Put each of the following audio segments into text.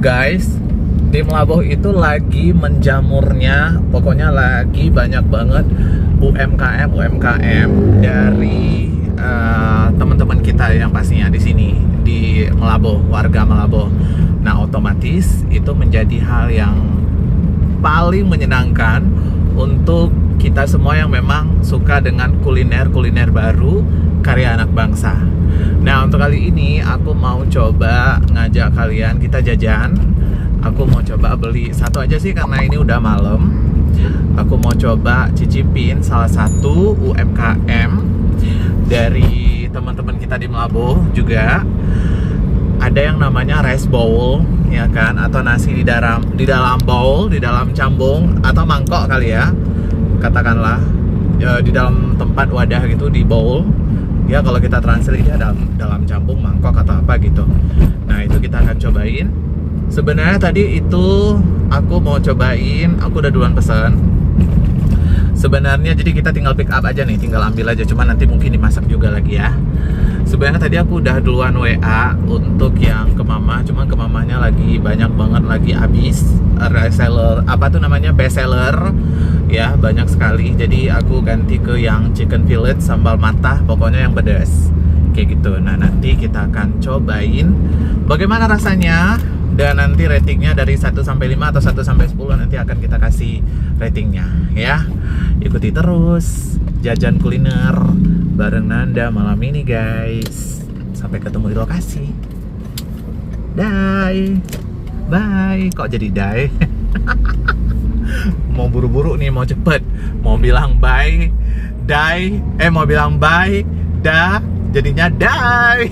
Guys, di Melabuh itu lagi menjamurnya, pokoknya lagi banyak banget UMKM dari teman-teman kita yang pastinya di sini di Melabuh, warga Melabuh. Nah, otomatis itu menjadi hal yang paling menyenangkan untuk kita semua yang memang suka dengan kuliner baru karya anak bangsa. Nah, untuk kali ini aku mau coba ngajak kalian kita jajan. Aku mau coba beli satu aja sih karena ini udah malam. Aku mau coba cicipin salah satu UMKM dari teman-teman kita di Melabuh juga. Ada yang namanya rice bowl, ya kan, atau nasi di dalam bowl, di dalam cambung atau mangkok kali ya, katakanlah ya, di dalam tempat wadah gitu di bowl. Ya kalau kita translate dia dalam cambung, mangkok atau apa gitu. Nah itu kita akan cobain. Sebenarnya tadi itu aku mau cobain, aku udah duluan pesan. Sebenarnya jadi kita tinggal pick up aja nih, tinggal ambil aja. Cuman nanti mungkin dimasak juga lagi ya. Sebenarnya tadi aku udah duluan WA untuk yang ke mama, cuman ke mamanya lagi banyak banget lagi habis reseller, apa tuh namanya, best seller ya, banyak sekali. Jadi aku ganti ke yang chicken fillet sambal matah, pokoknya yang pedas kayak gitu. Nah nanti kita akan cobain bagaimana rasanya, dan nanti ratingnya dari 1 sampai 5 atau 1 sampai 10 nanti akan kita kasih ratingnya ya. Ikuti terus jajan kuliner bareng Nanda malam ini guys. Sampai ketemu di lokasi. Bye. Bye. Kok jadi bye? Mau buru-buru nih, mau cepet. Mau bilang bye, die. Mau bilang bye, dah. Jadinya die.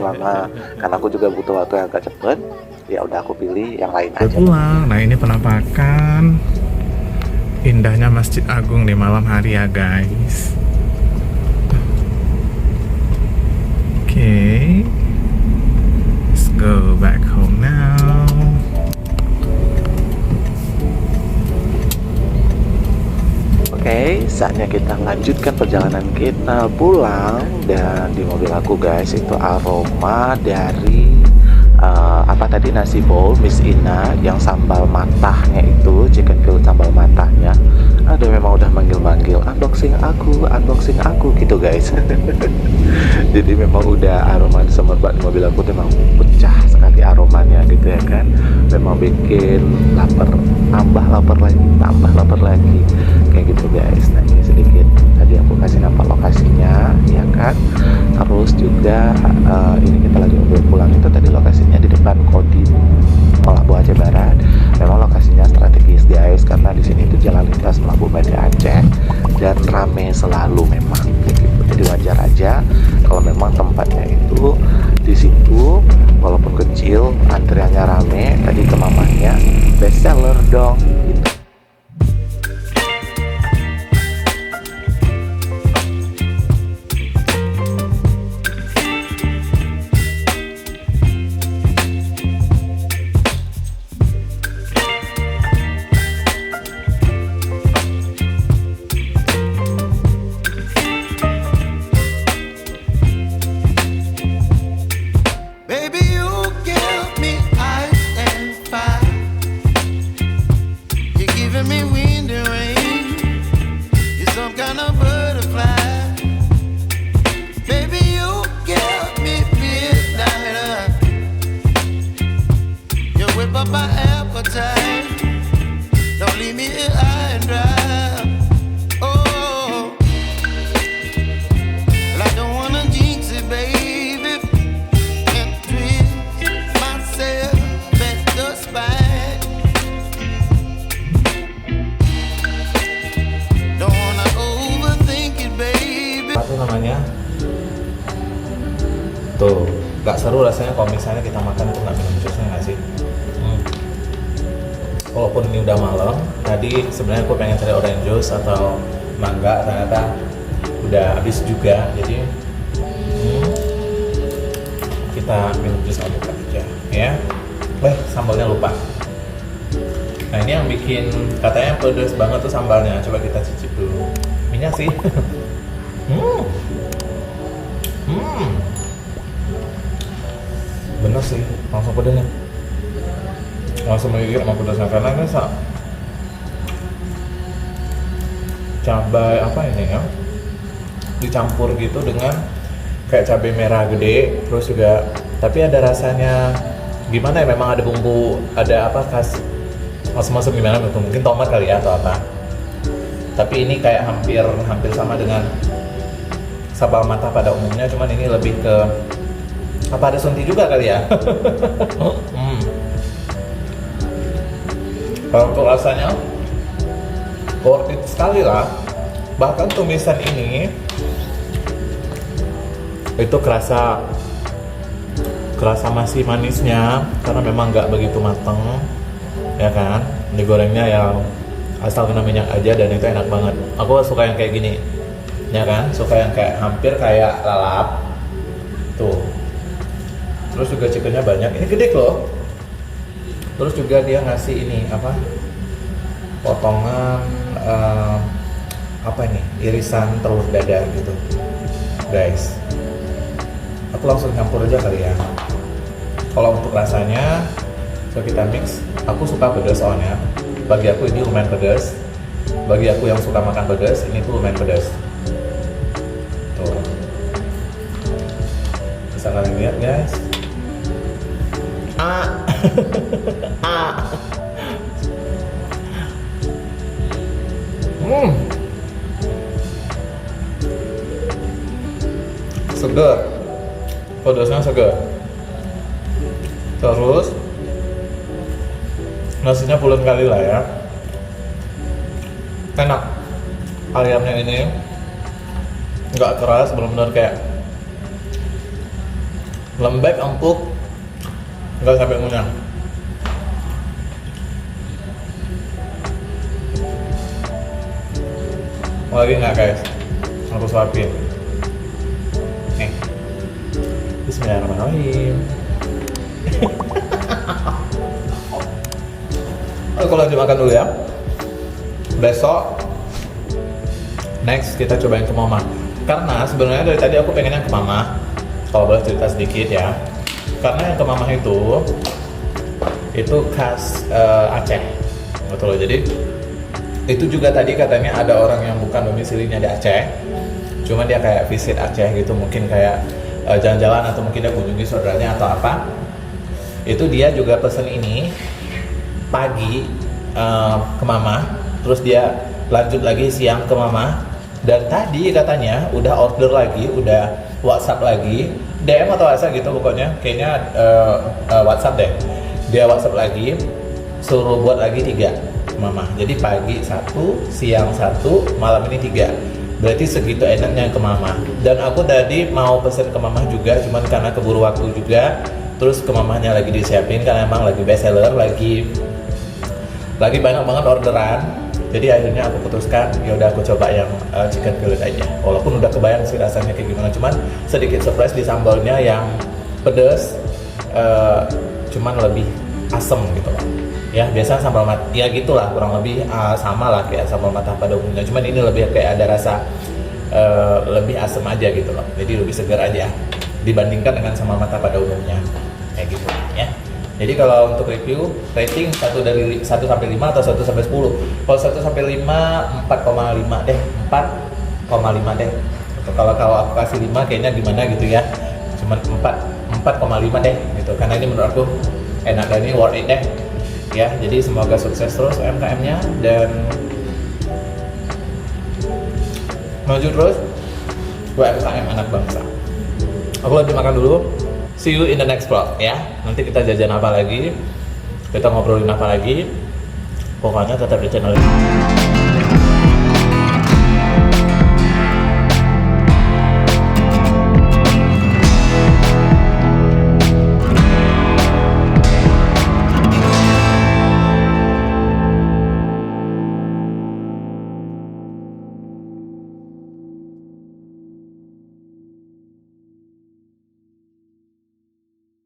Lama karena aku juga butuh waktu yang agak cepet. Ya udah aku pilih yang lain aja. Pulang. Nah ini penampakan indahnya Masjid Agung di malam hari ya guys. Oke, let's go back home now. Oke, saatnya kita lanjutkan perjalanan kita pulang. Dan di mobil aku guys itu aroma dari apa tadi, nasi bowl Miss Ina yang sambal matahnya itu, chicken fillet sambal matahnya. Aduh, memang udah manggil-manggil unboxing aku gitu guys. Jadi memang udah aroma semerbak di mobil aku tuh memang pecah sekali aromanya gitu ya kan. Memang bikin lapar, tambah lapar lagi kayak gitu guys. Nah, ini sedikit tadi aku kasih nama lokasinya ya kan. Terus juga ini kita lagi mobil pulang itu tadi lokasinya di depan Kodim Melabuh Aceh Barat. Memang lokasinya strategis guys, karena di sini itu jalan lintas Melabuh Banda Aceh dan rame selalu memang gitu. Jadi wajar aja kalau memang tempatnya itu di situ walaupun kecil antriannya rame. Tadi ke mamanya best seller dong gitu. Namanya tuh nggak seru rasanya kalau misalnya kita makan itu nggak minum jusnya nggak sih. Walaupun ini udah malam, tadi sebenarnya aku pengen cari orange juice atau mangga, ternyata udah habis juga, jadi kita minum jus aja ya. Sambalnya lupa. Nah, ini yang bikin katanya pedas banget tuh sambalnya, coba kita cicip dulu minyak sih. Bener sih, langsung pedasnya, langsung menggigit sama pedasnya, karena ini cabai apa ini ya, dicampur gitu dengan kayak cabai merah gede, terus juga tapi ada rasanya gimana ya, memang ada bumbu, ada apa khas masam-masam gimana gitu, mungkin tomat kali ya atau apa, tapi ini kayak hampir sama dengan sambal matah pada umumnya, cuman ini lebih ke apa, ada sunti juga kali ya. Kalau untuk rasanya worth it sekali lah. Bahkan tumisan ini itu kerasa masih manisnya, karena memang nggak begitu mateng ya kan. Digorengnya yang asal kena minyak aja, dan itu enak banget. Aku suka yang kayak gini ya kan, suka yang kayak hampir kayak lalap tuh. Terus juga chickennya banyak, ini gede loh. Terus juga dia ngasih ini apa, potongan apa ini, irisan telur dadar gitu guys. Aku langsung campur aja kali ya. Kalau untuk rasanya, so kita mix. Aku suka pedas soalnya, bagi aku ini lumayan pedas. Bagi aku yang suka makan pedas, ini tuh lumayan pedas. Tuh, bisa kalian lihat guys. Segar, pedasnya segar. Terus nasinya pulen kali lah ya, enak. Ayamnya ini nggak keras, benar-benar kayak lembek, empuk, nggak sampai ngunyah. Mau lagi nggak guys? Aku suapin. Nih, bismillahirrahmanirrahim. Aku lanjut makan dulu ya. Besok next kita cobain ke mama, karena sebenarnya dari tadi aku pengennya ke mama. Kalau boleh cerita sedikit ya, karena yang ke Mamah itu khas Aceh gitu loh. Jadi itu juga tadi katanya ada orang yang bukan domisilinya di Aceh, cuma dia kayak visit Aceh gitu, mungkin kayak jalan-jalan atau mungkin dia kunjungi saudaranya atau apa. Itu dia juga pesen ini pagi ke Mamah, terus dia lanjut lagi siang ke Mamah, dan tadi katanya udah order lagi, udah WhatsApp lagi, DM atau WhatsApp gitu pokoknya, kayaknya WhatsApp deh. Dia WhatsApp lagi, suruh buat lagi 3 Mama. Jadi pagi 1, siang 1, malam ini 3. Berarti segitu enaknya ke Mama. Dan aku tadi mau pesen ke Mama juga, cuman karena keburu waktu juga. Terus ke Mamahnya lagi disiapin karena emang lagi best seller, lagi banyak banget orderan. Jadi akhirnya aku putuskan, ya udah aku coba yang chicken fillet aja. Walaupun udah kebayang sih rasanya kayak gimana, cuman sedikit surprise di sambalnya yang pedes, cuman lebih asem gitu loh. Ya biasa sambal matah, ya gitulah kurang lebih sama lah kayak sambal matah pada umumnya. Cuman ini lebih kayak ada rasa lebih asem aja gitu loh. Jadi lebih segar aja dibandingkan dengan sambal matah pada umumnya. Kayak gitu ya. Jadi kalau untuk review rating 1 sampai 5 atau 1 sampai 10. Kalau 1 sampai 5 4,5 deh. 4,5 deh. Kalau aku kasih 5 kayaknya gimana gitu ya. Cuman 4,5 deh gitu. Karena ini menurut aku enak dan ini worth it deh. Ya, jadi semoga sukses terus UMKM-nya dan maju terus UMKM anak bangsa. Aku lagi makan dulu. See you in the next vlog ya. Nanti kita jajan apa lagi, kita ngobrolin apa lagi. Pokoknya tetap di channel ini.